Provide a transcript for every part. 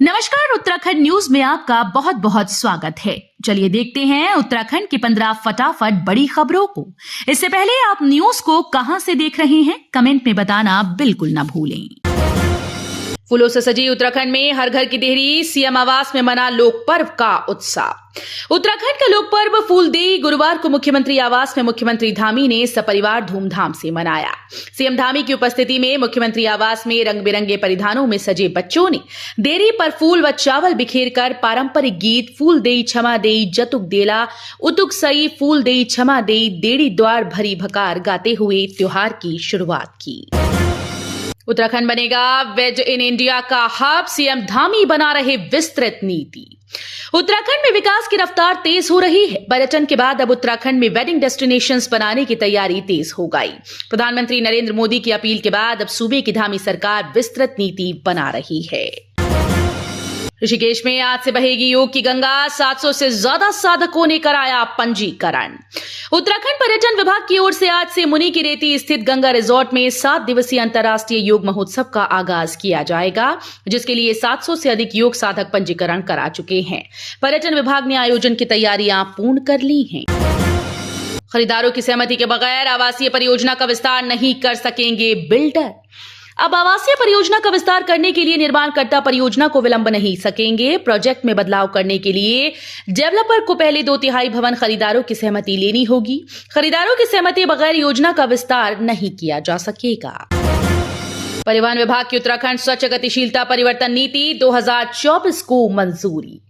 नमस्कार, उत्तराखंड न्यूज में आपका बहुत बहुत स्वागत है। चलिए देखते हैं उत्तराखंड की 15 फटाफट बड़ी खबरों को। इससे पहले आप न्यूज को कहां से देख रहे हैं, कमेंट में बताना बिल्कुल न भूलें। फूलों से सजी उत्तराखंड में हर घर की देहरी, सीएम आवास में मना लोक पर्व का उत्साह। उत्तराखंड का लोक पर्व फूलदेई गुरुवार को मुख्यमंत्री आवास में मुख्यमंत्री धामी ने सपरिवार धूमधाम से मनाया। सीएम धामी की उपस्थिति में मुख्यमंत्री आवास में रंग बिरंगे परिधानों में सजे बच्चों ने देहरी पर फूल व चावल बिखेर कर पारंपरिक गीत फूलदेई क्षमा देई जतुक देला उतुक सई फूलदेई क्षमा देई देड़ी द्वार भरी भकार गाते हुए त्योहार की शुरुआत की। उत्तराखंड बनेगा वेज इन इंडिया का हब, सीएम धामी बना रहे विस्तृत नीति। उत्तराखंड में विकास की रफ्तार तेज हो रही है। पर्यटन के बाद अब उत्तराखंड में वेडिंग डेस्टिनेशंस बनाने की तैयारी तेज हो गई। प्रधानमंत्री नरेंद्र मोदी की अपील के बाद अब सूबे की धामी सरकार विस्तृत नीति बना रही है। ऋषिकेश में आज से बहेगी योग की गंगा, 700 से ज्यादा साधकों ने कराया पंजीकरण। उत्तराखंड पर्यटन विभाग की ओर से आज से मुनि की रेती स्थित गंगा रिजॉर्ट में 7 दिवसीय अंतर्राष्ट्रीय योग महोत्सव का आगाज किया जाएगा, जिसके लिए 700 से अधिक योग साधक पंजीकरण करा चुके हैं। पर्यटन विभाग ने आयोजन की तैयारियां पूर्ण कर ली हैं। खरीदारों की सहमति के बगैर आवासीय परियोजना का विस्तार नहीं कर सकेंगे बिल्डर। अब आवासीय परियोजना का विस्तार करने के लिए निर्माणकर्ता परियोजना को विलंब नहीं सकेंगे। प्रोजेक्ट में बदलाव करने के लिए डेवलपर को पहले 2/3 भवन खरीदारों की सहमति लेनी होगी। खरीदारों की सहमति बगैर योजना का विस्तार नहीं किया जा सकेगा। परिवहन विभाग की उत्तराखंड स्वच्छ गतिशीलता परिवर्तन नीति 2024 को मंजूरी।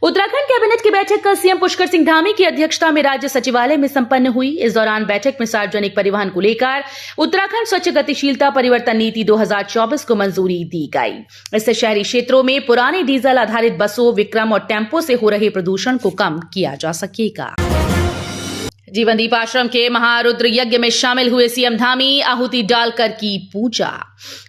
उत्तराखंड कैबिनेट की बैठक कल सीएम पुष्कर सिंह धामी की अध्यक्षता में राज्य सचिवालय में संपन्न हुई। इस दौरान बैठक में सार्वजनिक परिवहन को लेकर उत्तराखंड स्वच्छ गतिशीलता परिवर्तन नीति 2024 को मंजूरी दी गई। इससे शहरी क्षेत्रों में पुराने डीजल आधारित बसों, विक्रम और टेम्पो से हो रहे प्रदूषण को कम किया जा सकेगा। जीवनदीप आश्रम के महारुद्र यज्ञ में शामिल हुए सीएम धामी, आहुति डालकर की पूजा।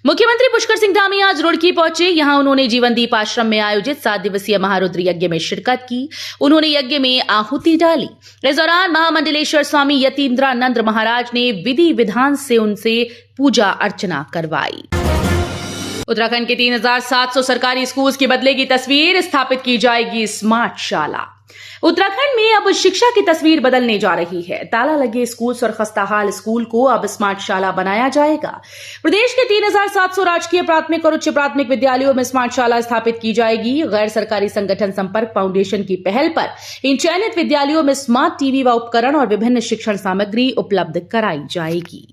मुख्यमंत्री पुष्कर सिंह धामी आज रुड़की पहुंचे। यहां उन्होंने जीवनदीप आश्रम में आयोजित 7 दिवसीय महारुद्र यज्ञ में शिरकत की। उन्होंने यज्ञ में आहुति डाली। इस दौरान महामंडलेश्वर स्वामी यतीन्द्रानंद महाराज ने विधि विधान से उनसे पूजा अर्चना करवाई। उत्तराखंड के 3700 सरकारी स्कूल की बदलेगी तस्वीर, स्थापित की जाएगी स्मार्ट शाला। उत्तराखंड में अब शिक्षा की तस्वीर बदलने जा रही है। ताला लगे स्कूल्स और खस्ताहाल स्कूल को अब स्मार्ट शाला बनाया जाएगा। प्रदेश के 3700 राजकीय प्राथमिक और उच्च प्राथमिक विद्यालयों में स्मार्ट शाला स्थापित की जाएगी। गैर सरकारी संगठन संपर्क फाउंडेशन की पहल पर इन चयनित विद्यालयों में स्मार्ट टीवी व उपकरण और विभिन्न शिक्षण सामग्री उपलब्ध कराई जाएगी।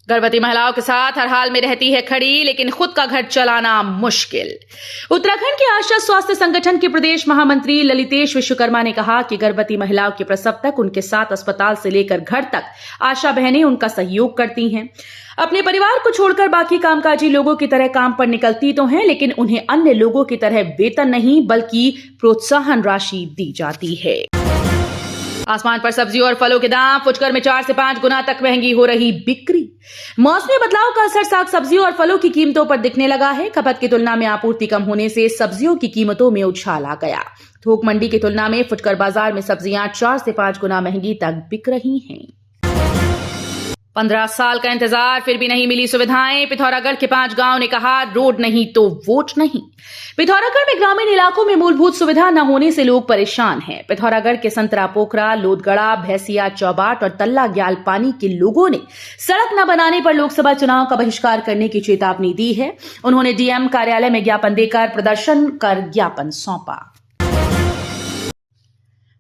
गर्भवती महिलाओं के साथ हर हाल में रहती है खड़ी, लेकिन खुद का घर चलाना मुश्किल। उत्तराखंड के आशा स्वास्थ्य संगठन के प्रदेश महामंत्री ललितेश विश्वकर्मा ने कहा कि गर्भवती महिलाओं के प्रसव तक उनके साथ अस्पताल से लेकर घर तक आशा बहनें उनका सहयोग करती हैं। अपने परिवार को छोड़कर बाकी कामकाजी लोगों की तरह काम पर निकलती तो हैं, लेकिन उन्हें अन्य लोगों की तरह वेतन नहीं बल्कि प्रोत्साहन राशि दी जाती है। आसमान पर सब्जियों और फलों के दाम, फुटकर में 4 से 5 गुना तक महंगी हो रही बिक्री। मौसमी बदलाव का असर साग सब्जियों और फलों की कीमतों पर दिखने लगा है। खपत की तुलना में आपूर्ति कम होने से सब्जियों की कीमतों में उछाल आ गया। थोक मंडी की तुलना में फुटकर बाजार में सब्जियां 4 से 5 गुना महंगी तक बिक रही हैं। 15 साल का इंतजार, फिर भी नहीं मिली सुविधाएं। पिथौरागढ़ के 5 गांव ने कहा रोड नहीं तो वोट नहीं। पिथौरागढ़ में ग्रामीण इलाकों में मूलभूत सुविधा न होने से लोग परेशान हैं। पिथौरागढ़ के संतरा पोखरा, लोदगड़ा, भैंसिया, चौबाट और तल्ला ग्याल पानी के लोगों ने सड़क न बनाने पर लोकसभा चुनाव का बहिष्कार करने की चेतावनी दी है। उन्होंने डीएम कार्यालय में ज्ञापन देकर प्रदर्शन कर ज्ञापन सौंपा।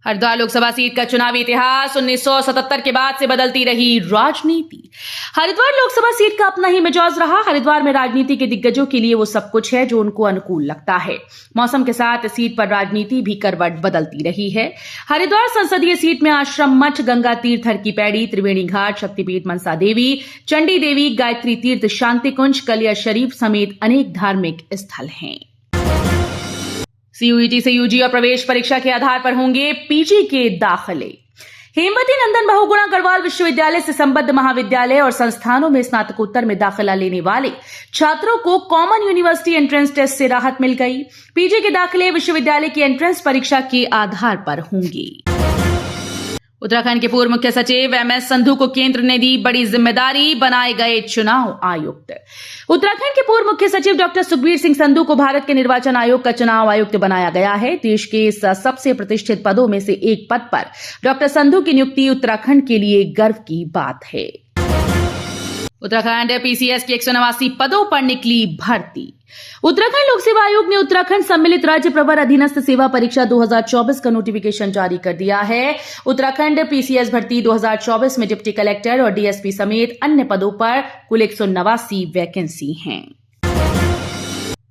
हरिद्वार लोकसभा सीट का चुनावी इतिहास, 1977 के बाद से बदलती रही राजनीति। हरिद्वार लोकसभा सीट का अपना ही मिजाज रहा। हरिद्वार में राजनीति के दिग्गजों के लिए वो सब कुछ है जो उनको अनुकूल लगता है। मौसम के साथ इस सीट पर राजनीति भी करवट बदलती रही है। हरिद्वार संसदीय सीट में आश्रम मठ, गंगा तीर्थ, हर की पैड़ी, त्रिवेणी घाट, शक्तिपीठ मनसा देवी, चंडी देवी, गायत्री तीर्थ, शांति कुंज, कलिया शरीफ समेत अनेक धार्मिक स्थल हैं। सीयूईटी से यूजी और प्रवेश परीक्षा के आधार पर होंगे पीजी के दाखिले। हेमवती नंदन बहुगुणा गढ़वाल विश्वविद्यालय से संबद्ध महाविद्यालय और संस्थानों में स्नातकोत्तर में दाखिला लेने वाले छात्रों को कॉमन यूनिवर्सिटी एंट्रेंस टेस्ट से राहत मिल गई। पीजी के दाखिले विश्वविद्यालय की एंट्रेंस परीक्षा के आधार पर होंगे। उत्तराखंड के पूर्व मुख्य सचिव MS संधू को केंद्र ने दी बड़ी जिम्मेदारी, बनाए गए चुनाव आयुक्त। उत्तराखंड के पूर्व मुख्य सचिव डॉक्टर सुखबीर सिंह संधू को भारत के निर्वाचन आयोग का चुनाव आयुक्त बनाया गया है। देश के इस सबसे प्रतिष्ठित पदों में से एक पद पर डॉक्टर संधू की नियुक्ति उत्तराखंड के लिए गर्व की बात है। उत्तराखंड PCS के 189 पदों पर निकली भर्ती। उत्तराखंड लोक सेवा आयोग ने उत्तराखंड सम्मिलित राज्य प्रवर अधीनस्थ सेवा परीक्षा 2024 का नोटिफिकेशन जारी कर दिया है। उत्तराखंड PCS भर्ती 2024 में डिप्टी कलेक्टर और DSP समेत अन्य पदों पर कुल 189 वैकेंसी हैं।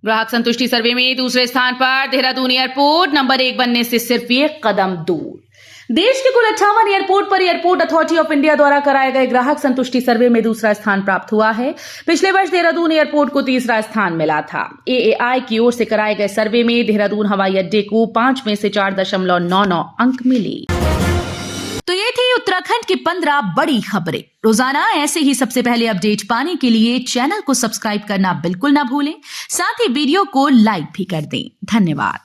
ग्राहक संतुष्टि सर्वे में दूसरे स्थान पर देहरादून एयरपोर्ट, नंबर 1 बनने से सिर्फ 1 कदम दूर। देश के कुल 58 एयरपोर्ट पर एयरपोर्ट अथॉरिटी ऑफ इंडिया द्वारा कराए गए ग्राहक संतुष्टि सर्वे में दूसरा स्थान प्राप्त हुआ है। पिछले वर्ष देहरादून एयरपोर्ट को तीसरा स्थान मिला था। AAI की ओर से कराए गए सर्वे में देहरादून हवाई अड्डे को 5 में से 4.99 अंक मिले। तो ये थी उत्तराखंड की 15 बड़ी खबरें। रोजाना ऐसे ही सबसे पहले अपडेट पाने के लिए चैनल को सब्सक्राइब करना बिल्कुल ना भूलें। साथ ही वीडियो को लाइक भी कर दें। धन्यवाद।